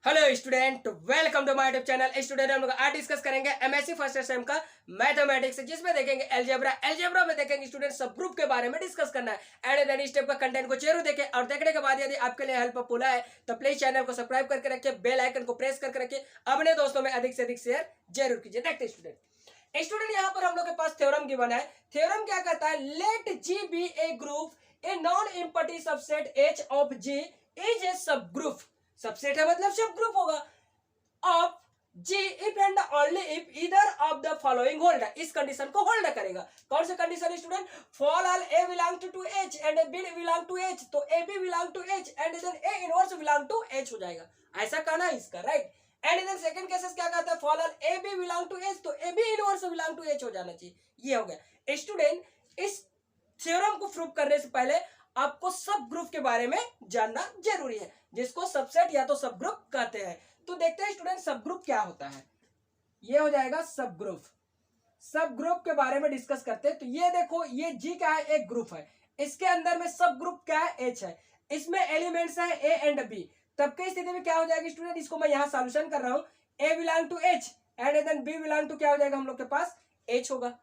Hello student, welcome to my YouTube channel. Student हम लोग आज डिस्कस करेंगे एमएससी फर्स्ट सेम का मैथमेटिक्स, जिसमें देखेंगे एलजेब्रा में देखेंगे स्टूडेंट सब ग्रुप के बारे में डिस्कस करना है। एंड देन इस टाइप का कंटेंट को जरूर देखें और देखने के बाद यदि आपके लिए हेल्पफुल है तो प्लीज चैनल को सब्सक्राइब करके रखिए, बेल आइकन को प्रेस करके रखिए, अपने दोस्तों में अधिक से अधिक शेयर जरूर कीजिए। देखते स्टूडेंट यहाँ पर हम लोग के पास थ्योरम गिवन है। थ्योरम क्या कहता है? Let G be a group a non empty subset H of G is a सब ग्रुप। सबसेट है मतलब सब ग्रुप होगा of G if and only if either of the following hold. इस condition को hold करेगा। कौन सा condition student? For all a belong to H and b belong to H, तो A B belong to H and then A inverse belong to H हो जाएगा। ऐसा कहना है इसका, right. And then second cases क्या कहता है? For all A B belong to H, तो A B inverse belong to H हो जाना चाहिए। ये हो गया स्टूडेंट। इस थ्योरम को प्रूव करने से पहले आपको सब ग्रुप के बारे में जानना जरूरी है, जिसको सबसेट या तो सब ग्रुप कहते हैं। तो देखते हैं स्टूडेंट सब ग्रुप क्या होता है। ये हो जाएगा सब ग्रुप। सब ग्रुप के बारे में डिस्कस करते हैं। तो ये देखो, ये जी क्या है? एक ग्रुप है। इसके अंदर में सब ग्रुप क्या है? एच है। इसमें एलिमेंट्स है ए एंड बी। तब की स्थिति में क्या हो जाएगी स्टूडेंट? इसको मैं यहाँ सॉल्यूशन कर रहा हूँ। A belong to H and then B belong to क्या हो जाएगा हम लोग के पास? एच होगा।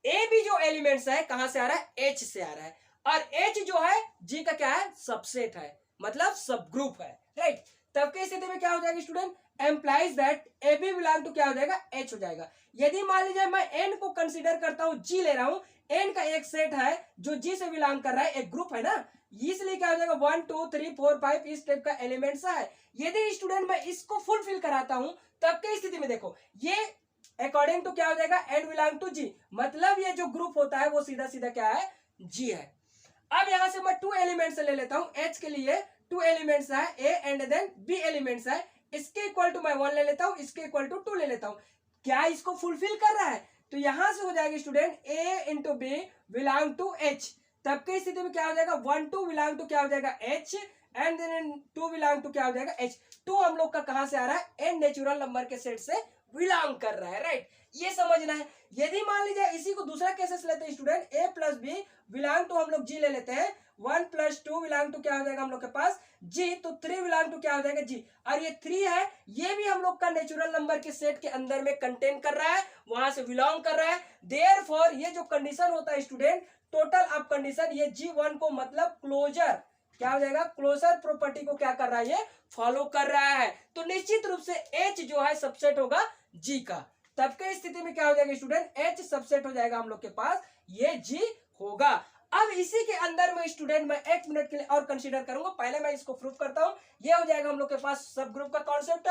ए बी जो एलिमेंट्स है कहां से आ रहा है? एच से आ रहा है। और एच जो है जी का क्या है? सबसेट है, मतलब सब ग्रुप है, राइट। तब की स्थिति में क्या हो जाएगा student? Implies that A B belong to क्या हो जाएगा? एच हो जाएगा। यदि मान लीजिए मैं एन को कंसीडर करता हूं, जी ले रहा हूं, एन का एक सेट है जो जी से बिलोंग कर रहा है, एक ग्रुप है ना, इसलिए क्या हो जाएगा? 1 2 3 4 5 इस टाइप का एलिमेंट्स है। यदि स्टूडेंट मैं इसको फुलफिल कराता हूं, तब की स्थिति में देखो ये अकॉर्डिंग टू क्या हो जाएगा? एन बिलोंग टू जी, मतलब ये जो ग्रुप होता है वो सीधा सीधा क्या है? जी है। अब यहां से मैं टू एलिमेंट्स ले लेता हूं। एच के लिए टू एलिमेंट्स है, a and then b elements है। इसके इक्वल टू मैं 1 ले लेता हूं, इसके इक्वल टू 2 ले लेता हूं। क्या इसको फुलफिल कर रहा है? तो यहां से हो जाएगा student a into b belong to H. तब की स्थिति में क्या हो जाएगा? 1 2 बिलोंग टू क्या हो जाएगा? H and then 2 belong to क्या हो जाएगा? एच। 2 हम लोग का कहां से आ रहा है? एन नेचुरल नंबर के सेट से बिलोंग कर रहा है, राइट। ये समझना है। यदि मान लीजिए इसी को दूसरा केसेस लेते हैं student, a plus b belong to हम लोग जी ले लेते हैं। 1 + 2 बिलोंग टू क्या हो जाएगा हम लोग के पास? जी। तो 3 बिलोंग टू क्या हो जाएगा? जी। और ये 3 है, ये भी हम लोग का नेचुरल नंबर के सेट के अंदर में कंटेन कर रहा है, वहां से बिलोंग कर रहा है। देयरफॉर ये जो कंडीशन होता है स्टूडेंट, टोटल ऑफ कंडीशन, ये G1 को मतलब क्लोजर क्या हो जाएगा? क्लोजर प्रॉपर्टी को क्या कर रहा है? ये फॉलो कर रहा है। तो निश्चित रूप से H जो है सबसेट होगा G का। तब के स्थिति में क्या हो जाएगा स्टूडेंट? H सबसेट हो जाएगा हम लोग के पास, ये G होगा। अब इसी के अंदर में स्टूडेंट मैं 1 मिनट के लिए और कंसीडर करूंगा। पहले मैं इसको प्रूव करता हूं। ये हो जाएगा हम लोग के पास सब ग्रुप का कॉन्सेप्ट।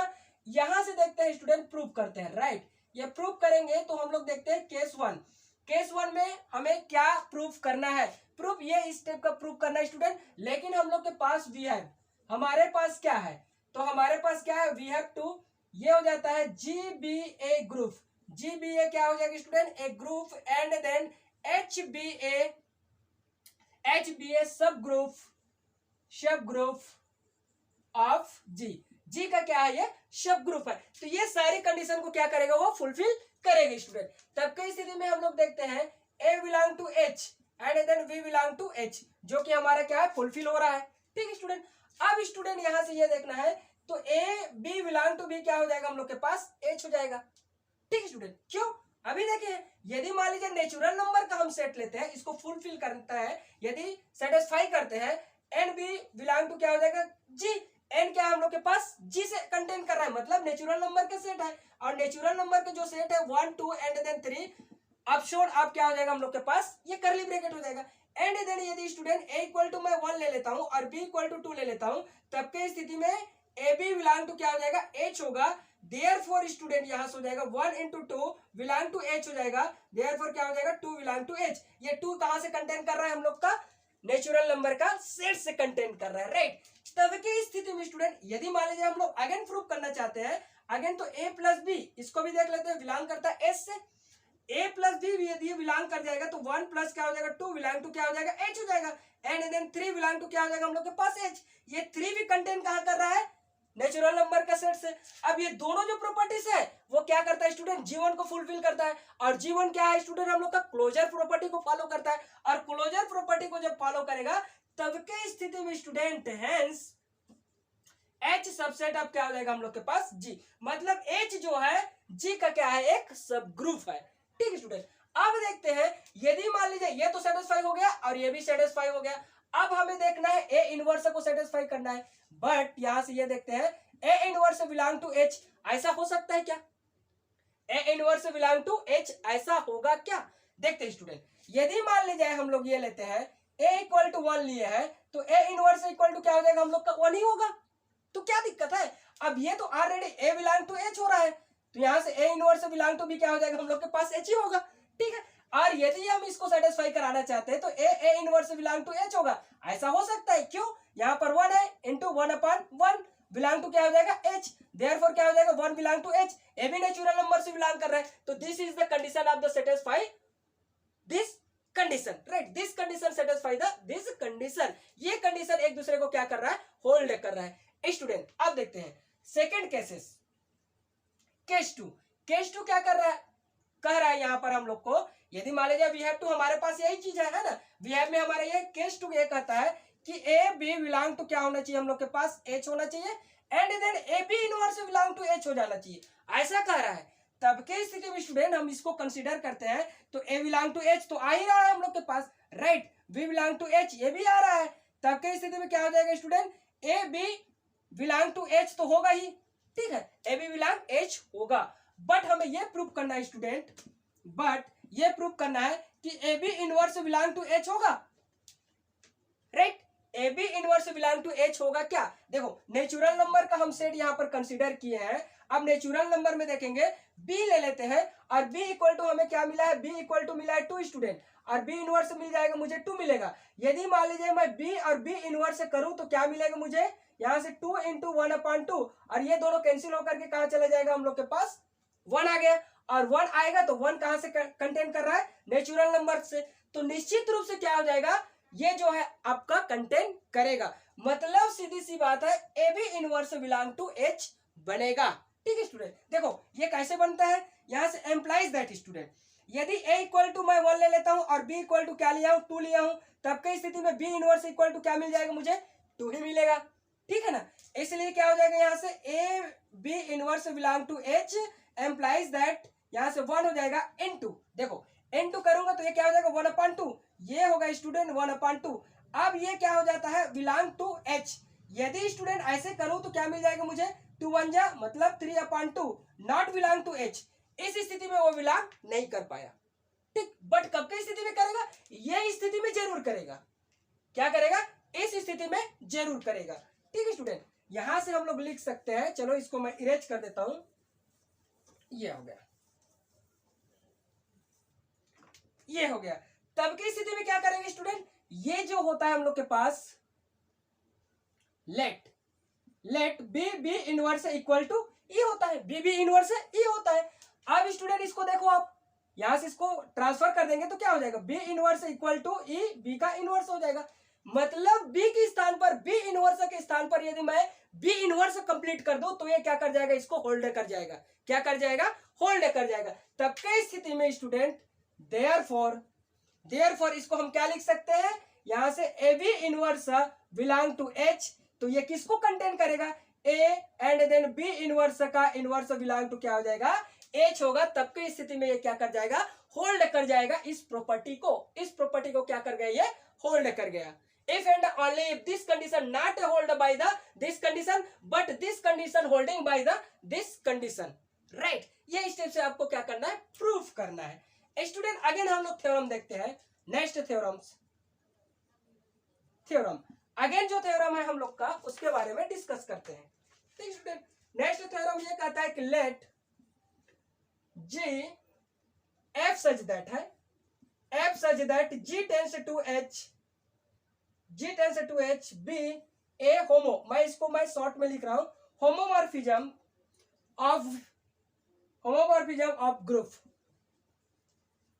यहां से देखते हैं स्टूडेंट, प्रूव करते हैं, राइट। ये प्रूव करेंगे तो हम लोग देखते हैं केस 1। केस 1 में हमें क्या प्रूफ करना है? प्रूफ ये इस टाइप का प्रूफ करना है स्टूडेंट। लेकिन हम लोग के पास वी है, हमारे पास क्या है? तो हमारे पास क्या है? वी हैव टू, ये हो जाता है G be a group. G be a क्या हो जाएगा student? A group and then H be a सब ग्रुप ऑफ जी। जी का क्या है? ये सब ग्रुप है। तो ये सारी कंडीशन को क्या करेगा? वो फुलफिल करेगा स्टूडेंट। तब की स्थिति में हम लोग देखते हैं A belong to H and then B belong to H, जो कि हमारा क्या है? फुलफिल हो रहा है, ठीक है स्टूडेंट। अब स्टूडेंट यहां से ये देखना है, तो A B belong to b क्या हो जाएगा हम लोग के पास? एच हो जाएगा, ठीक है स्टूडेंट। क्यों? अभी देखिए, यदि मान लीजिए नेचुरल नंबर का हम सेट लेते हैं, इसको फुलफिल करता है, यदि सेटिस्फाई करते हैं, एन बी बिलोंग टू क्या हो जाएगा? जी। एन क्या है हम लोग के पास? जी से कंटेन कर रहा है, मतलब नेचुरल नंबर के सेट है। और नेचुरल नंबर के जो सेट है 1 2 एंड देन 3 ऑप्शन आप क्या हो जाएगा हम लोग के पास? ये करली ब्रैकेट हो जाएगा। एंड देन यदि स्टूडेंट ए इक्वल टू मैं 1 ले लेता हूं और बी इक्वल टू 2 ले लेता हूं, तब के स्थिति में ए बी बिलोंग टू क्या हो जाएगा? एच होगा। देयरफॉर स्टूडेंट यहां से हो जाएगा 1 × 2 बिलोंग टू एच हो जाएगा। देयरफॉर क्या हो जाएगा? 2 बिलोंग टू एच। ये 2 कहां से कंटेन कर रहा है? हम लोग का नेचुरल नंबर का सेट से कंटेन कर रहा है, राइट। तब की स्थिति में स्टूडेंट यदि मान लीजिए हम लोग अगेन प्रूव करना चाहते हैं, अगेन, तो ए प्लस बी, इसको भी देख लेते हैं, बिलोंग करता है एस से। ए प्लस बी यदि बिलोंग कर जाएगा तो 1 प्लस क्या हो जाएगा? 2 बिलोंग टू क्या हो जाएगा? एच हो जाएगा। एंड देन 3 बिलोंग टू क्या हो जाएगा हम लोग के पास? एच। ये 3 भी कंटेन कहां कर रहा है? नेचुरल नंबर का सेट से। अब ये दोनों जो प्रॉपर्टीज है वो क्या करता है स्टूडेंट? जीवन को फुलफिल करता है। और जीवन क्या है स्टूडेंट? हम लोग का क्लोजर प्रॉपर्टी को फॉलो करता है। और क्लोजर प्रॉपर्टी को जब फॉलो करेगा, तब के स्थिति में स्टूडेंट, हेंस एच सबसेट अब क्या हो जाएगा हम लोग के पास जी, मतलब एच जो है जी का क्या है, एक सब ग्रुप है। ठीक है स्टूडेंट, अब देखते हैं यदि मान लीजिए ये तो सेटिस्फाई हो गया और ये भी सेटिस्फाई हो गया, अब हमें देखना है ए इनवर्स को सेटिस्फाई करना है। बट यहां से ये देखते हैं a inverse belong to H, ऐसा हो सकता है क्या? A inverse belong to H, ऐसा होगा क्या? देखते हैं स्टूडेंट, यदि मान लीजिए हम लोग ये लेते हैं ए इक्वल टू 1 लिए हैं, तो ए इनवर्स इक्वल टू क्या हो जाएगा हम लोग का 1 ही होगा। तो क्या दिक्कत है? अब ये तो already a belong to H हो रहा है, तो यहां से ए इनवर्स बिलोंग टू भी क्या हो जाएगा हम लोग के पास एच ही होगा। ठीक है, और यदि हम इसको सेटिस्फाई कराना चाहते हैं तो a inverse belong to H होगा, ऐसा हो सकता है। क्यों? यहाँ पर 1 है इंटू 1/1 बिलोंग टू क्या हो जाएगा एच, देयरफॉर क्या हो जाएगा 1 बिलोंग टू एच, ए भी नेचुरल नंबर से बिलोंग कर रहा है, तो this is the condition of the satisfy this condition, right, this condition satisfy the this condition. ये कंडीशन एक दूसरे को क्या कर रहा है, होल्ड कर रहा है। स्टूडेंट अब देखते हैं second cases, case two. Case two क्या कर रहा है, कह रहा है यहाँ पर हम लोग को, यदि मान लीजिए वी हैव टू, हमारे पास यही चीज है ना, वी हैव में हमारा ये केस टू ये कहता है कि ए बी बिलोंग टू क्या होना चाहिए हम लोग के पास, एच होना चाहिए, and then A B inverse belong to H हो जाना चाहिए, ऐसा कह रहा है। तब के स्थिति में स्टूडेंट हम इसको कंसीडर करते हैं तो ए बिलोंग टू एच तो आ ही रहा है हम लोग के पास, right, B belong to H ये भी आ रहा है। तब के स्थिति में क्या हो जाएगा student, a B belong to H तो होगा ही, ठीक है, ए बी बिलोंग एच होगा। बट हमें यह प्रूव करना है स्टूडेंट, बट ये प्रूव करना है कि A B inverse belong to H होगा, right, A B inverse belong to H होगा क्या? देखो नेचुरल नंबर का हम सेट यहाँ पर कंसीडर किए हैं, अब नेचुरल नंबर में देखेंगे बी ले लेते हैं, और बी इक्वल टू हमें क्या मिला है, बी इक्वल टू मिला है 2 स्टूडेंट, और बी इनवर्स मिल जाएगा मुझे 2 मिलेगा। यदि मान लीजिए मैं बी और बी इनवर्स करूं तो क्या मिलेगा मुझे, यहाँ से 2 इंटू 1/2, और ये दोनों कैंसिल होकर के कहा चला जाएगा हम लोग के पास 1 आ गया, और 1 आएगा तो 1 कहां से कंटेन कर रहा है, नेचुरल नंबर से, तो निश्चित रूप से क्या हो जाएगा, ये जो है आपका कंटेन करेगा, मतलब सीधी सी बात है A B inverse belong to H बनेगा। ठीक है स्टूडेंट, देखो ये कैसे बनता है, यहां से एम्प्लाइज दैट स्टूडेंट, यदि ए इक्वल टू मैं 1 ले लेता हूं और बी इक्वल टू क्या लिया हूं, 2 लिया हूं, तब की स्थिति में बी इनवर्स इक्वल टू क्या मिल जाएगा मुझे, 2 ही मिलेगा, ठीक है ना। इसलिए क्या हो जाएगा यहाँ से a B inverse belong to H implies that, यहाँ से 1 हो जाएगा इनटू, देखो इनटू करूंगा तो ये क्या हो जाएगा 1/2, ये होगा स्टूडेंट 1/2। अब ये क्या हो जाता है, बिलोंग टू एच, यदि स्टूडेंट ऐसे करूं तो क्या मिल जाएगा मुझे, 2 1 जा मतलब 3/2, नॉट बिलोंग टू एच, इस स्थिति में वो बिलोंग नहीं कर पाया, ठीक। बट कब की स्थिति में करेगा, ये स्थिति में जरूर करेगा, क्या करेगा, इस स्थिति में जरूर करेगा, ठीक है स्टूडेंट। यहां से हम लोग लिख सकते हैं, चलो इसको मैं इरेज कर देता हूं, ये हो गया, ये हो गया। तब की स्थिति में क्या करेंगे स्टूडेंट, ये जो होता है हम लोग के पास let B B inverse equal to E होता है, बी बी इनवर्स ई होता है। अब स्टूडेंट इसको देखो, आप यहां से इसको ट्रांसफर कर देंगे तो क्या हो जाएगा, b inverse equal to e b का इनवर्स हो जाएगा, मतलब बी के स्थान पर, बी इनवर्स के स्थान पर यदि मैं बी इनवर्स कंप्लीट कर दूं तो ये क्या कर जाएगा, इसको होल्ड कर जाएगा, क्या कर जाएगा, होल्ड कर जाएगा। तब की स्थिति में स्टूडेंट देयरफॉर इसको हम क्या लिख सकते हैं, यहां से a B inverse belong to H, तो ये किसको कंटेन करेगा, a and then b inverse का इनवर्स बिलोंग टू क्या हो जाएगा, एच होगा। तब की स्थिति में ये क्या कर जाएगा, होल्ड कर जाएगा इस प्रॉपर्टी को, इस प्रॉपर्टी को क्या कर गया, ये होल्ड कर गया। If and only if this condition not hold by the this condition but this condition holding by the this condition, right, ये स्टेप से आपको क्या करना है, प्रूफ करना है। स्टूडेंट अगेन हम लोग थ्योरम देखते हैं, नेक्स्ट थ्योरम अगेन जो थ्योरम है हम लोग का उसके बारे में डिस्कस करते हैं। ठीक स्टूडेंट, नेक्स्ट थ्योरम ये कहता है कि let G F such that है, F such that G tends to H be a homo, मैं इसको मैं शॉर्ट में लिख रहा हूं, homomorphism of group,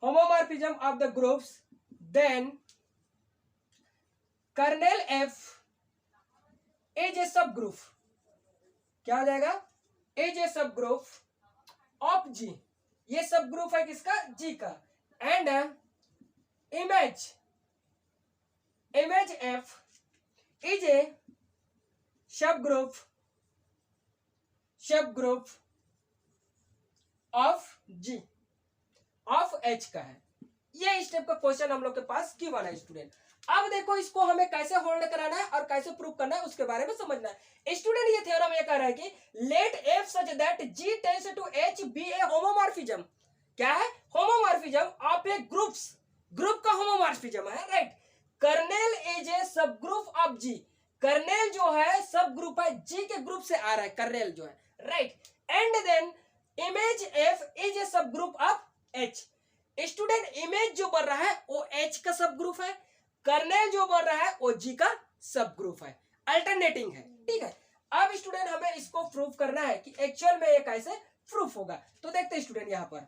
homomorphism of the groups, then kernel F is a subgroup, क्या हो जाएगा, is a subgroup of G, ये सबग्रुप है किसका, G का, and image F is a subgroup सब group of G of H का है। ये स्टेप का क्वेश्चन हम लोग के पास गिवन है स्टूडेंट। अब देखो इसको हमें कैसे होल्ड कराना है और कैसे प्रूव करना है उसके बारे में समझना है स्टूडेंट। ये थ्योरम ये कह रहा है कि let f such that G tends to H be a homomorphism. क्या है? Homomorphism of a groups, group का होमोमॉर्फिज्म है, राइट। कर्नेल इज ए सब ग्रुप ऑफ जी, कर्नेल जो है सब ग्रुप है जी के ग्रुप से आ रहा है कर्नेल जो है, right. And then image F is a सब group of H. Student image जो बन रहा है वो एच का सब ग्रुप है, कर्नेल जो बन रहा है वो जी का सब ग्रुप है, अल्टरनेटिंग है, ठीक है। अब स्टूडेंट हमें इसको प्रूफ करना है कि एक्चुअल में ये कैसे प्रूफ होगा। तो देखते हैं स्टूडेंट यहां पर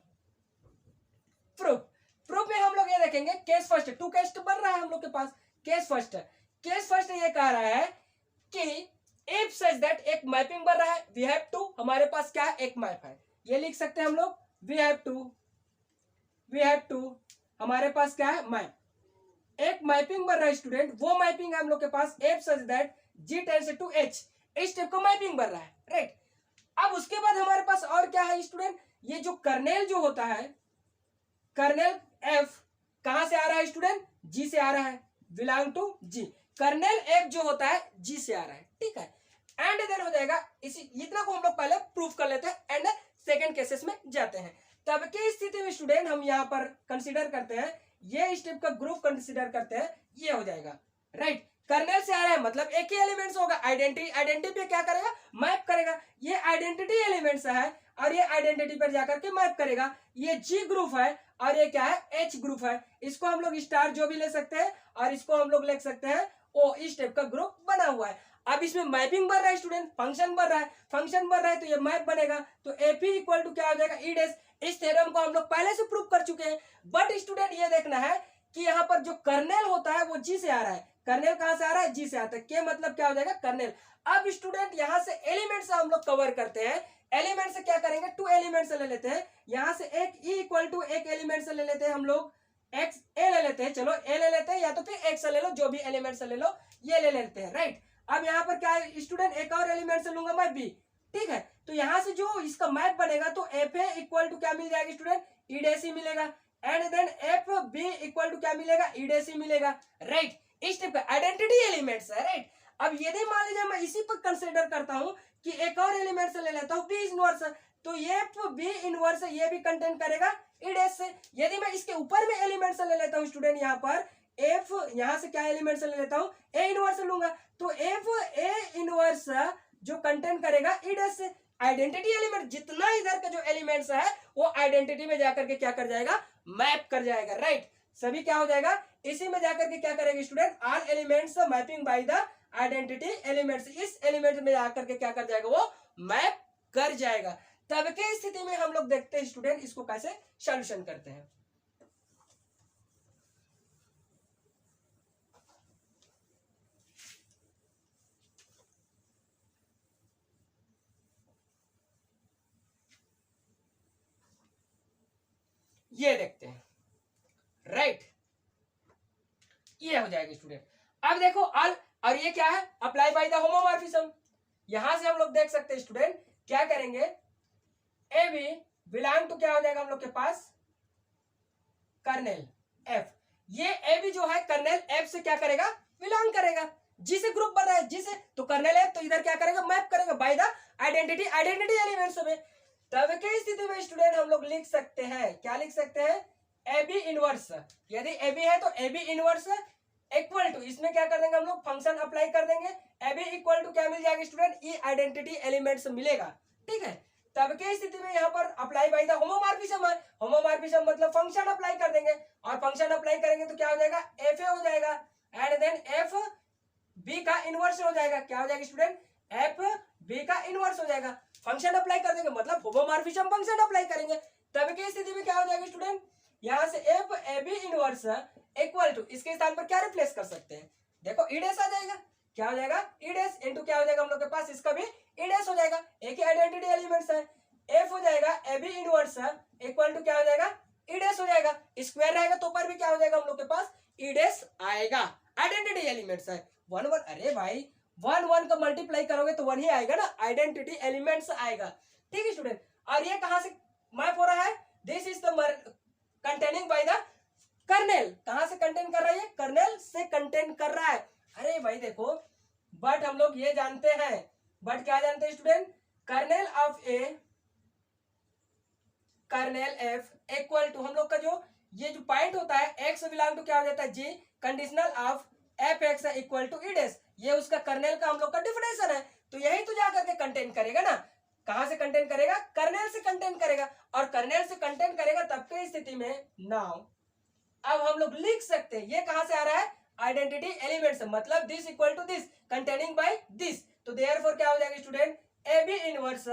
प्रूफ में हम लोग ये देखेंगे केस फर्स्ट, टू केस बन रहा है हम लोग के पास। केस फर्स्ट ये कह रहा है कि इफ सच दैट एक मैपिंग बन रहा है, वी हैव टू, हमारे पास क्या है एक मैप है, ये लिख सकते हैं हम लोग वी हैव टू हमारे पास क्या है मैप, एक मैपिंग बन रहा है स्टूडेंट। वो मैपिंग है हम लोग के पास F such that G tends to H, इस टाइप का मैपिंग बन रहा है, राइट। अब उसके बाद हमारे पास और क्या है स्टूडेंट, ये जो कर्नेल जो होता है, कर्नेल एफ कहां से आ रहा है स्टूडेंट, जी से आ रहा है, belong to G. Kernel f जो होता है जी से आ रहा है, ठीक है। एंड देन हो जाएगा इसी, इतना को हम लोग पहले प्रूफ कर लेते हैं एंड सेकंड केसेस में जाते हैं। तब की स्थिति में स्टूडेंट हम यहाँ पर कंसीडर करते हैं, ये स्टेप का ग्रुप कंसीडर करते हैं, ये हो जाएगा, राइट। कर्नेल से आ रहा है मतलब एक ही एलिमेंट्स होगा, आइडेंटिटी पे क्या करेगा मैप करेगा, ये आइडेंटिटी एलिमेंट्स है और ये आइडेंटिटी पर जाकर के मैप करेगा। ये जी ग्रुप है और ये क्या है एच ग्रुप है, इसको हम लोग स्टार जो भी ले सकते हैं और इसको हम लोग लिख सकते हैं ओ, इस टाइप का ग्रुप बना हुआ है। अब इसमें मैपिंग बन रहा है स्टूडेंट, फंक्शन बन रहा है तो ये मैप बनेगा, तो एपी इक्वल टू क्या हो जाएगा ई डैश। इस थ्योरम को हम लोग पहले से प्रूव कर चुके हैं, बट स्टूडेंट ये देखना है कि यहाँ पर जो कर्नेल होता है वो जी से आ रहा है, कर्नेल कहां से आ रहा है जी से आता है, के मतलब क्या हो जाएगा कर्नेल। अब स्टूडेंट यहाँ से एलिमेंट से हम लोग कवर करते हैं, एलिमेंट से क्या करेंगे टू एलिमेंट से ले लेते हैं, यहाँ से एक ई इक्वल टू एक एलिमेंट से ले लेते हैं हम लोग एक्स ए ले लेते हैं, चलो ए ले लेते हैं या तो फिर एक्स ले लो, जो भी एलिमेंट से ले लो ये ले लेते हैं, राइट। अब यहाँ पर क्या है स्टूडेंट एक और एलिमेंट से लूंगा मैं बी, ठीक है। तो यहाँ से जो इसका मैप बनेगा तो एफ ए इक्वल टू क्या मिल जाएगा स्टूडेंट ई डैश ही मिलेगा, and then f b equal to क्या मिलेगा ई डैश ही मिलेगा, राइट। इस टाइप का आइडेंटिटी एलिमेंट्स है, राइट। अब यदि मान लीजिए मैं इसी पर कंसिडर करता हूं कि एक और एलिमेंट से ले लेता हूं बी इनवर्स, तो ये बी इनवर्स ये भी कंटेन करेगा ई डैश से। यदि मैं इसके ऊपर में एलिमेंट से ले लेता हूं स्टूडेंट यहाँ पर एफ, यहाँ से क्या एलिमेंट से ले लेता हूं ए इनवर्स लूंगा, तो एफ ए इनवर्स जो कंटेन करेगा ई डैश से। आइडेंटिटी एलिमेंट जितना इधर का जो एलिमेंट्स है वो आइडेंटिटी में जाकर के क्या कर जाएगा मैप कर जाएगा, राइट। सभी क्या हो जाएगा इसी में जाकर के क्या करेंगे student all elements mapping bye the identity elements, इस एलिमेंट में जाकर के क्या कर जाएगा वो मैप कर जाएगा। तब के स्थिति में हम लोग देखते हैं स्टूडेंट इसको कैसे सॉल्यूशन करते हैं। ये देखते हैं, राइट। ये हो जाएगा स्टूडेंट। अब देखो ऑल, और ये क्या है अप्लाई बाय द होमोमॉर्फिज्म। यहां से हम लोग देख सकते हैं स्टूडेंट क्या करेंगे ए बी बिलोंग टू क्या हो जाएगा हम लोग के पास कर्नेल एफ। ये ए बी जो है कर्नेल एफ से क्या करेगा बिलोंग करेगा, जी से ग्रुप बना है जी से, तो कर्नेल एफ तो इधर क्या करेगा मैप करेगा बाय द आइडेंटिटी एलिमेंट्स में। तब के स्थिति में स्टूडेंट हम लोग लिख सकते हैं, क्या लिख सकते हैं ए बी इनवर्स। यदि ए बी है तो A B inverse equal to, इसमें क्या कर देंगे हम लोग फंक्शन अप्लाई कर देंगे, ए बी इक्वल टू क्या मिल जाएगा स्टूडेंट ई आइडेंटिटी एलिमेंट्स मिलेगा, ठीक है। तब के स्थिति में यहाँ पर अप्लाई बाय द होमोमॉर्फिज्म है, होमोमॉर्फिज्म मतलब फंक्शन अप्लाई कर देंगे, और फंक्शन अप्लाई करेंगे तो क्या हो जाएगा एफ ए हो जाएगा, एंड देन एफ बी का इनवर्स हो जाएगा, क्या हो जाएगा स्टूडेंट एफ बी का इनवर्स हो जाएगा। फंक्शन अप्लाई कर देंगे मतलब होमोमॉर्फिज्म फंक्शन अप्लाई करेंगे, तब की स्थिति में क्या हो जाएगा स्टूडेंट यहाँ से f a B inverse equal to, इसके स्थान पर क्या रिप्लेस कर सकते हैं देखो ई डैश आ जाएगा, क्या हो जाएगा ई डैश इनटू क्या हो जाएगा हम लोग के पास इसका भी ई डैश हो जाएगा, एक ही आइडेंटिटी एलिमेंट्स है, एफ हो जाएगा A B inverse equal to क्या हो जाएगा ई डैश हो जाएगा, स्क्वायर रहेगा तो ऊपर भी क्या हो जाएगा हम लोग के पास ई डैश आएगा, आइडेंटिटी एलिमेंट्स है वन वन। अरे भाई वन वन का मल्टीप्लाई करोगे तो वन ही आएगा ना, आइडेंटिटी एलिमेंट्स आएगा। ठीक है स्टूडेंट, और ये कहां से मैप हो रहा है, this is the containing by the kernel. कहां से कंटेन कर रहा है, कर्नेल से कंटेन कर रहा है। अरे भाई देखो, बट हम लोग ये जानते हैं, बट क्या जानते हैं student, kernel of a kernel f equal to, हम लोग का जो ये जो पॉइंट होता है एक्स बिलोंग टू क्या हो जाता है जी, conditional of F X equal to E डेस, ये उसका कर्नेल का हम लोग का डिफिनेशन है। तो यही तो जाकर के कंटेन करेगा ना, कहां से कंटेन करेगा, कर्नेल से कंटेन करेगा, और कर्नेल से कंटेन करेगा तब की स्थिति में नाउ अब हम लोग लिख सकते हैं, ये कहां से आ रहा है, आइडेंटिटी एलिमेंट से, मतलब this equal to this containing by this. तो देयरफॉर क्या हो जाएगा student, a B inverse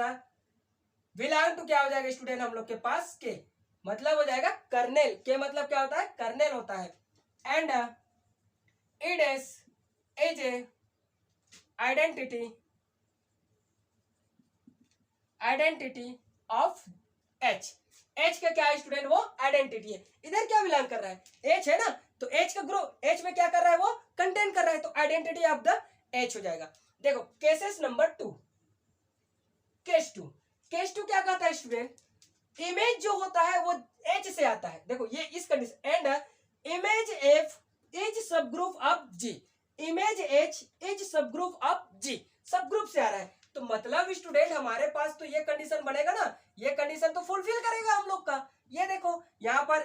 belong to क्या हो जाएगा स्टूडेंट, हम लोग के पास के मतलब हो जाएगा कर्नेल, के मतलब क्या होता है, कर्नेल होता है। And it is a identity of H. H का क्या है स्टूडेंट, वो आइडेंटिटी है। इधर क्या बिलोंग कर रहा है, एच है ना, तो एच का ग्रुप, एच में क्या कर रहा है, वो कंटेन कर रहा है, तो आइडेंटिटी ऑफ द एच हो जाएगा। देखो केसेस नंबर 2, केस 2, केस 2 क्या कहता है स्टूडेंट, इमेज जो होता है वो एच से आता है। देखो ये इस condition, and image F is sub group of G, image H is sub group of G, sub group से आ रहा है। तो मतलब स्टूडेंट हमारे पास तो ये कंडीशन बनेगा ना, ये कंडीशन तो फुलफिल करेगा हम लोग का। ये देखो यहाँ पर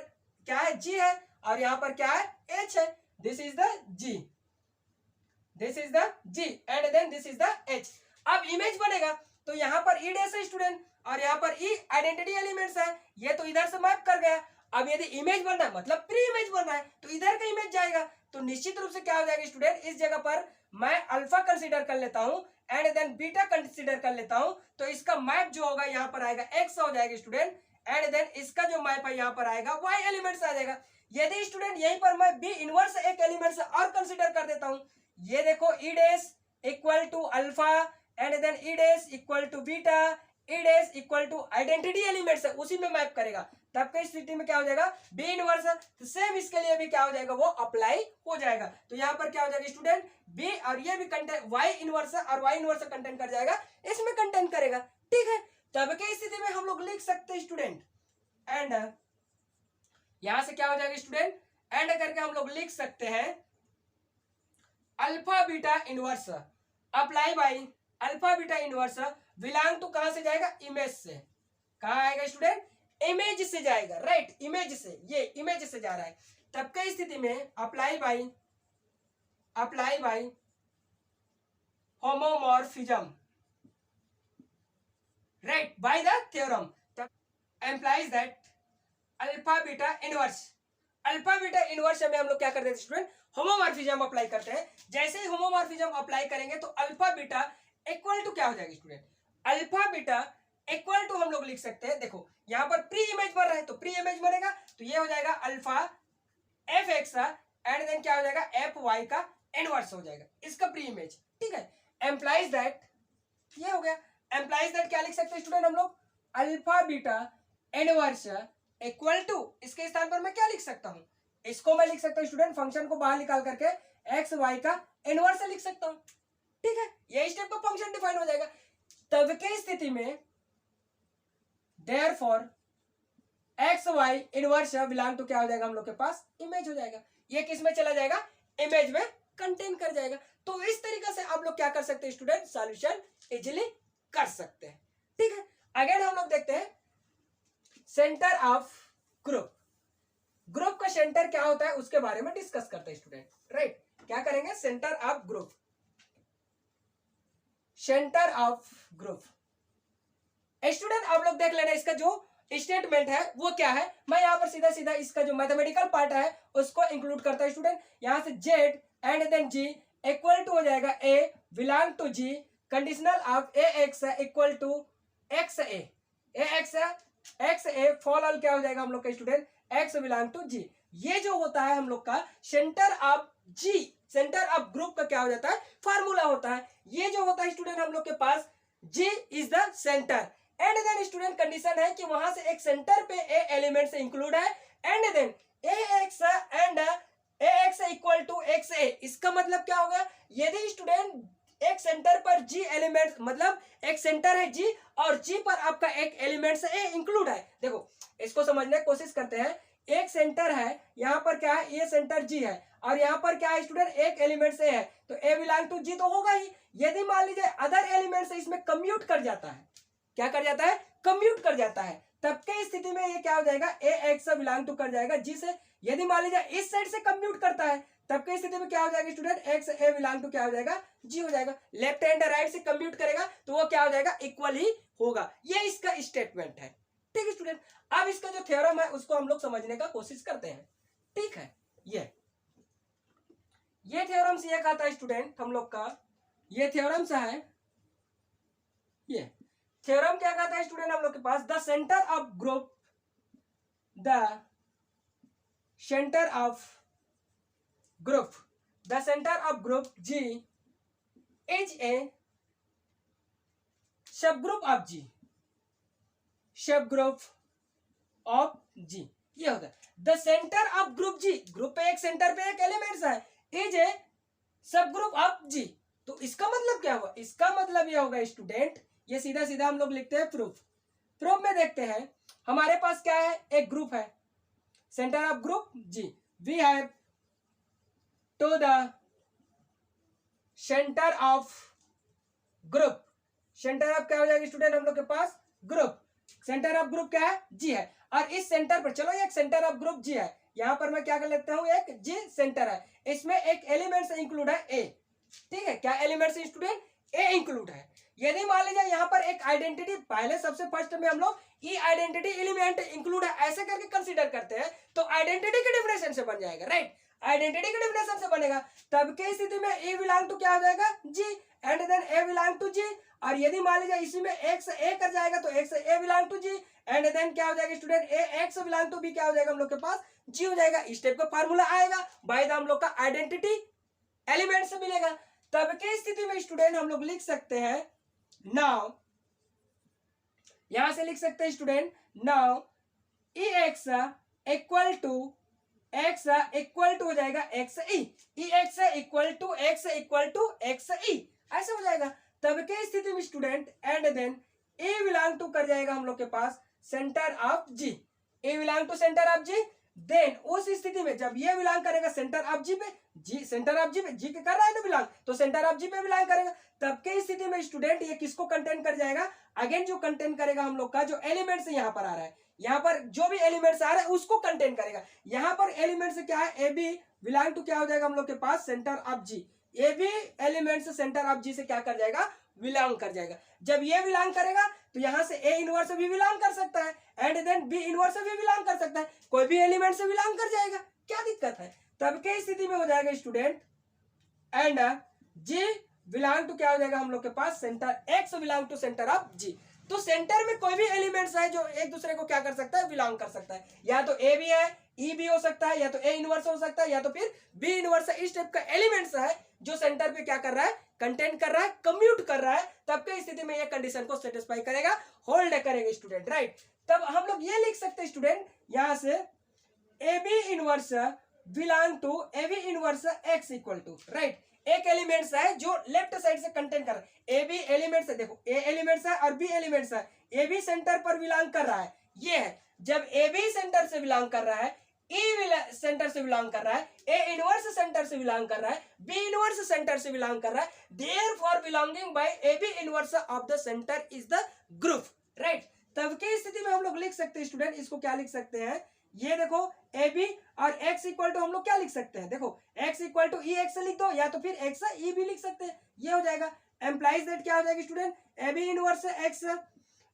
क्या है, जी है, और यहाँ पर क्या है, एच है, this is the G, this is the G, and then this is the H. अब इमेज बनेगा तो यहाँ पर ई डैश है स्टूडेंट, और यहाँ पर ई आइडेंटिटी एलिमेंट्स है, ये तो इधर से मैप कर गया। अब यदि इमेज बनना है मतलब प्री इमेज बनना है तो इधर का इमेज जाएगा, तो निश्चित रूप से क्या हो जाएगा स्टूडेंट, इस जगह पर मैं अल्फा कंसीडर कर लेता हूं एंड देन बीटा कंसीडर कर लेता हूं, तो इसका मैप जो होगा यहाँ पर आएगा एक्स हो जाएगा स्टूडेंट, एंड देन इसका जो मैप है यहाँ पर आएगा वाई एलिमेंट्स आ जाएगा। यदि स्टूडेंट यहीं पर मैं बी इनवर्स एक एलिमेंट और कंसीडर कर देता हूं, ये देखो e dash equal to alpha and then e dash equal to beta, e dash equal to identity elements है उसी में मैप करेगा, तब की स्थिति में क्या हो जाएगा, बी इनवर्स, तो सेम इसके लिए भी क्या हो जाएगा, वो अप्लाई हो जाएगा। तो यहाँ पर क्या हो जाएगा स्टूडेंट, बी और ये भी कंटेंट वाई इनवर्स और वाई इनवर्स कंटेंट कर जाएगा, इसमें कंटेंट करेगा। ठीक है, तब की स्थिति में हम लोग लिख सकते हैं स्टूडेंट, एंड यहां से क्या हो जाएगा स्टूडेंट, एंड करके हम लोग लिख सकते हैं alpha beta inverse apply by alpha beta inverse belong to कहां से जाएगा, इमेज से। कहां आएगा स्टूडेंट, इमेज से जाएगा, राइट, इमेज से, ये इमेज से जा रहा है। तब की स्थिति में apply by homomorphism, right, by the theorem, तब implies that alpha beta inverse में हम लोग क्या करते हैं स्टूडेंट, होमोमॉर्फिज्म अप्लाई करते हैं। जैसे ही होमोमॉर्फिज्म अप्लाई करेंगे तो अल्फा बीटा इक्वल टू क्या हो जाएगा student, alpha beta equal to हम लोग लिख सकते हैं, देखो यहाँ पर प्री इमेज बन रहा है तो प्री इमेज बनेगा, तो ये हो जाएगा alpha f x and then क्या हो जाएगा, एफ वाई का इनवर्स हो जाएगा, इसका प्री इमेज। ठीक है, एम्प्लाइज दैट, ये हो गया, एम्प्लाइज दैट क्या लिख सकते हैं स्टूडेंट हम लोग, alpha beta inverse equal to, इसके स्थान पर मैं क्या लिख सकता हूं, इसको मैं लिख सकता हूं स्टूडेंट, फंक्शन को बाहर निकाल करके एक्स वाई का इनवर्स लिख सकता हूं। ठीक है, ये स्टेप का फंक्शन डिफाइन हो जाएगा। तब की स्थिति में therefore x y inverse belong to क्या हो जाएगा, हम लोग के पास इमेज हो जाएगा, ये किस में चला जाएगा, इमेज में कंटेन कर जाएगा। तो इस तरीके से आप लोग क्या कर सकते हैं स्टूडेंट, सॉल्यूशन इजीली कर सकते हैं। ठीक है, अगेन हम लोग देखते हैं सेंटर ऑफ ग्रुप, ग्रुप का सेंटर क्या होता है उसके बारे में डिस्कस करते हैं स्टूडेंट, राइट। क्या करेंगे, centre of group, centre of group student आप लोग देख लेना, इसका जो स्टेटमेंट है वो क्या है। मैं यहाँ पर सीधा सीधा इसका जो मैथमेटिकल पार्ट है उसको इंक्लूड करता है स्टूडेंट। यहाँ से Z and then G equal to हो जाएगा A belong to G, conditional of A X equal to X A for all क्या हो जाएगा हम लोग का student, X belong to G. ये जो होता है हम लोग का centre of G, centre of group का क्या हो जाता है, फार्मूला होता है। ये जो होता है स्टूडेंट हम लोग के पास G is the centre, and then student condition है कि वहां से एक सेंटर पे ए एलिमेंट से इंक्लूड है, and then A X and A X equal to X A. इसका मतलब क्या होगा, यदि स्टूडेंट एक सेंटर पर जी एलिमेंट, मतलब एक सेंटर है जी और जी पर आपका एक एलिमेंट ए इंक्लूड है। देखो इसको समझने की कोशिश करते हैं। एक सेंटर है, यहाँ पर क्या है, ये सेंटर जी है और यहाँ पर क्या है स्टूडेंट, एक एलिमेंट ए है, तो ए बिलोंग टू जी तो होगा ही। यदि मान लीजिए अदर एलिमेंट से इसमें कम्यूट कर जाता है, क्या कर जाता है, कम्यूट कर जाता है, तब के स्थिति में ये क्या हो जाएगा, ए एक्स से बिलोंग टू कर जाएगा जी से। यदि मान लीजिए इस साइड से कम्यूट करता है, तब की स्थिति में क्या हो जाएगा student, x a belong to क्या हो जाएगा, जी हो जाएगा। लेफ्ट हैंड राइट से कंप्यूट करेगा तो वो क्या हो जाएगा, इक्वल ही होगा। ये इसका स्टेटमेंट है। ठीक है स्टूडेंट, अब इसका जो थ्योरम है उसको हम लोग समझने का कोशिश करते हैं। ठीक है, ये थ्योरम से एक आता है स्टूडेंट हम लोग का, ये थ्योरम से है। ये थ्योरम क्या कहता है स्टूडेंट हम लोग के पास, the centre of group, the centre of group, the center of group G is a subgroup of G, subgroup of G। ये होता है the center of group G, group पे एक सेंटर पे एक एलिमेंट्स है, is a subgroup of G। तो इसका मतलब क्या हुआ, इसका मतलब ये होगा स्टूडेंट, ये सीधा सीधा हम लोग लिखते हैं प्रूफ। प्रूफ में देखते हैं हमारे पास क्या है, एक ग्रुप है, centre of group G, we have to the center of group, centre of क्या हो जाएगा स्टूडेंट हम लोग के पास, ग्रुप, सेंटर ऑफ ग्रुप क्या है, जी है। और इस सेंटर पर चलो एक सेंटर ऑफ ग्रुप जी है, यहां पर मैं क्या कर लेता हूं, एक जी सेंटर है, इसमें एक एलिमेंट से इंक्लूड है ए। ठीक है, क्या एलिमेंट से स्टूडेंट, ए इंक्लूड है। यदि मान लीजिए यहाँ पर एक आइडेंटिटी, पहले सबसे फर्स्ट में हम लोग ई आइडेंटिटी एलिमेंट इंक्लूड है ऐसे करके कंसीडर करते हैं, तो आइडेंटिटी के डेफिनेशन से बन जाएगा, राइट, आइडेंटिटी के डेफिनेशन से बनेगा, तब के स्थिति में ए बिलोंग टू क्या हो जाएगा, G, and then A belong to G. और यदि मान लीजिए इसी में एक्स ए कर जाएगा तो x a belong to G, and then क्या हो जाएगा student, a x belong to b क्या हो जाएगा हम लोग के पास, जी हो जाएगा। इस टाइप का फार्मूला आएगा बाय द हम लोग का आइडेंटिटी एलिमेंट से मिलेगा। तब के स्थिति में स्टूडेंट हम लोग लिख सकते हैं, नाउ यहां से लिख सकते हैं student, now E X equal to X equal to हो जाएगा X E X equal to X equal to X E, ऐसे हो जाएगा। तब के स्थिति में student and then A belong to कर जाएगा हम लोग के पास centre of G, A belong to centre of G. Then उस स्थिति में जब ये बिलोंग करेगा सेंटर ऑफ जी पे, जी सेंटर ऑफ जी पे, जी के कर रहा है ना बिलोंग, तो सेंटर ऑफ जी पे बिलोंग करेगा। तब के स्थिति में स्टूडेंट ये किसको कंटेन कर जाएगा, अगेन जो कंटेन करेगा हम लोग का जो एलिमेंट्स यहाँ पर आ रहा है, यहाँ पर जो भी एलिमेंट्स आ रहा है उसको कंटेन करेगा। यहाँ पर एलिमेंट्स क्या है, ए बी बिलोंग टू क्या हो जाएगा हम लोग के पास centre of G, A B elements centre of G से क्या कर जाएगा, बिलोंग कर जाएगा। जब ये बिलोंग करेगा तो यहाँ से ए इनवर्स भी बिलोंग कर सकता है, एंड देन बी इनवर्स भी बिलोंग कर सकता है, कोई भी एलिमेंट से बिलोंग कर जाएगा, क्या दिक्कत है। तब के स्थिति में हो जाएगा student and G belong to क्या हो जाएगा हम लोग के पास centre X belong to centre of G. तो सेंटर में कोई भी एलिमेंट्स है जो एक दूसरे को क्या कर सकता है, बिलोंग कर सकता है, या तो ए भी है, ई भी हो सकता है, या तो ए इनवर्स हो सकता है, या तो फिर बी इनवर्स है। इस टाइप का एलिमेंट्स है जो सेंटर पे क्या कर रहा है, कंटेंट कर रहा है, कम्यूट कर रहा है, तब के स्थिति में ये कंडीशन को सेटिस्फाई करेगा, होल्ड करेगा स्टूडेंट, राइट। तब हम लोग ये लिख सकते हैं स्टूडेंट यहां से a B inverse belong to a B inverse x equal to, right. एक एलिमेंट्स है जो लेफ्ट साइड से कंटेंट कर रहा है, ए बी एलिमेंट्स है, देखो ए एलिमेंट्स है और बी एलिमेंट्स है, ए बी सेंटर पर बिलोंग कर रहा है, ये है। जब ए बी सेंटर से बिलोंग कर रहा है, ई सेंटर से बिलोंग कर रहा है, ए इनवर्स सेंटर से बिलोंग कर रहा है, बी इनवर्स सेंटर से बिलोंग कर रहा है, therefore belonging by a B inverse of the centre is the group, right. तब की स्थिति में हम लोग लिख सकते हैं स्टूडेंट, इसको क्या लिख सकते हैं, ये देखो ए बी और एक्स इक्वल टू हम लोग क्या लिख सकते हैं, देखो x equal to e x लिख दो, या तो फिर एक्स ई भी लिख सकते हैं, ये हो जाएगा। एम्प्लाइज दैट क्या हो जाएगा student, a B inverse x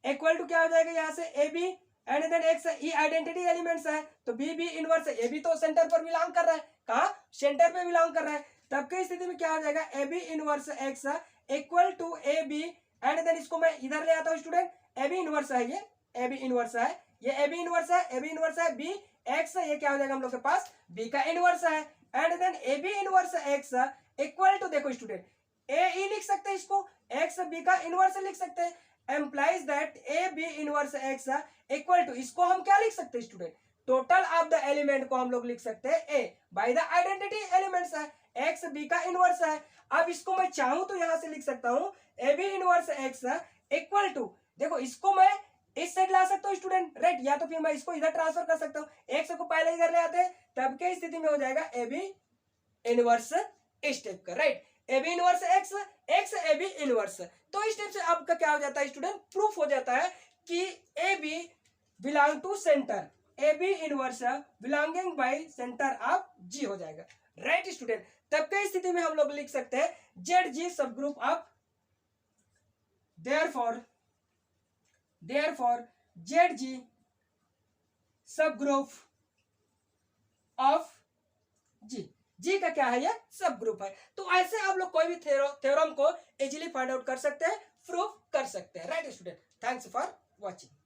equal to क्या हो जाएगा यहाँ से a b and then x, e identity elements है तो b B inverse, a b तो सेंटर पर बिलोंग कर रहा है, कहाँ सेंटर पे बिलोंग कर रहा है। तब की स्थिति में क्या हो जाएगा, A B inverse x equal to a b and then इसको मैं इधर ले आता हूँ स्टूडेंट, ए बी इनवर्स है, ये ए बी इनवर्स है, ये ए बी इनवर्स है, ए बी इनवर्स है, बी एक्स, ये क्या हो जाएगा हम लोग के पास बी का इनवर्स है, and then A B inverse x equal to, देखो स्टूडेंट ए ई लिख सकते हैं इसको, एक्स बी का इनवर्स लिख सकते हैं, implies that A B inverse x equal to, इसको हम क्या लिख सकते हैं student, total of the element को हम लोग लिख सकते हैं A by the identity elements है, एक्स बी का इनवर्स है। अब इसको मैं चाहूं तो यहां से लिख सकता हूं A B inverse x equal to, देखो इसको मैं इस साइड ला सकता हूँ स्टूडेंट, राइट, या तो फिर मैं इसको इधर ट्रांसफर कर सकता हूँ, एक्स को पहले इधर ले आते हैं, तब के स्थिति में हो जाएगा ए बी इनवर्स इस टाइप का, right, A B inverse X, X A B inverse. तो इस टाइप से आपका क्या हो जाता है स्टूडेंट, प्रूफ हो जाता है कि A B belong to centre, A B inverse belonging by centre of G हो जाएगा, राइट स्टूडेंट। तब के स्थिति में हम लोग लिख सकते हैं Z ji sub group of, therefore ZG subgroup of G, G का क्या है, ये सब ग्रुप है। तो ऐसे आप लोग कोई भी थ्योरम को इजीली फाइंड आउट कर सकते हैं, प्रूफ कर सकते हैं, right student. Thanks for watching.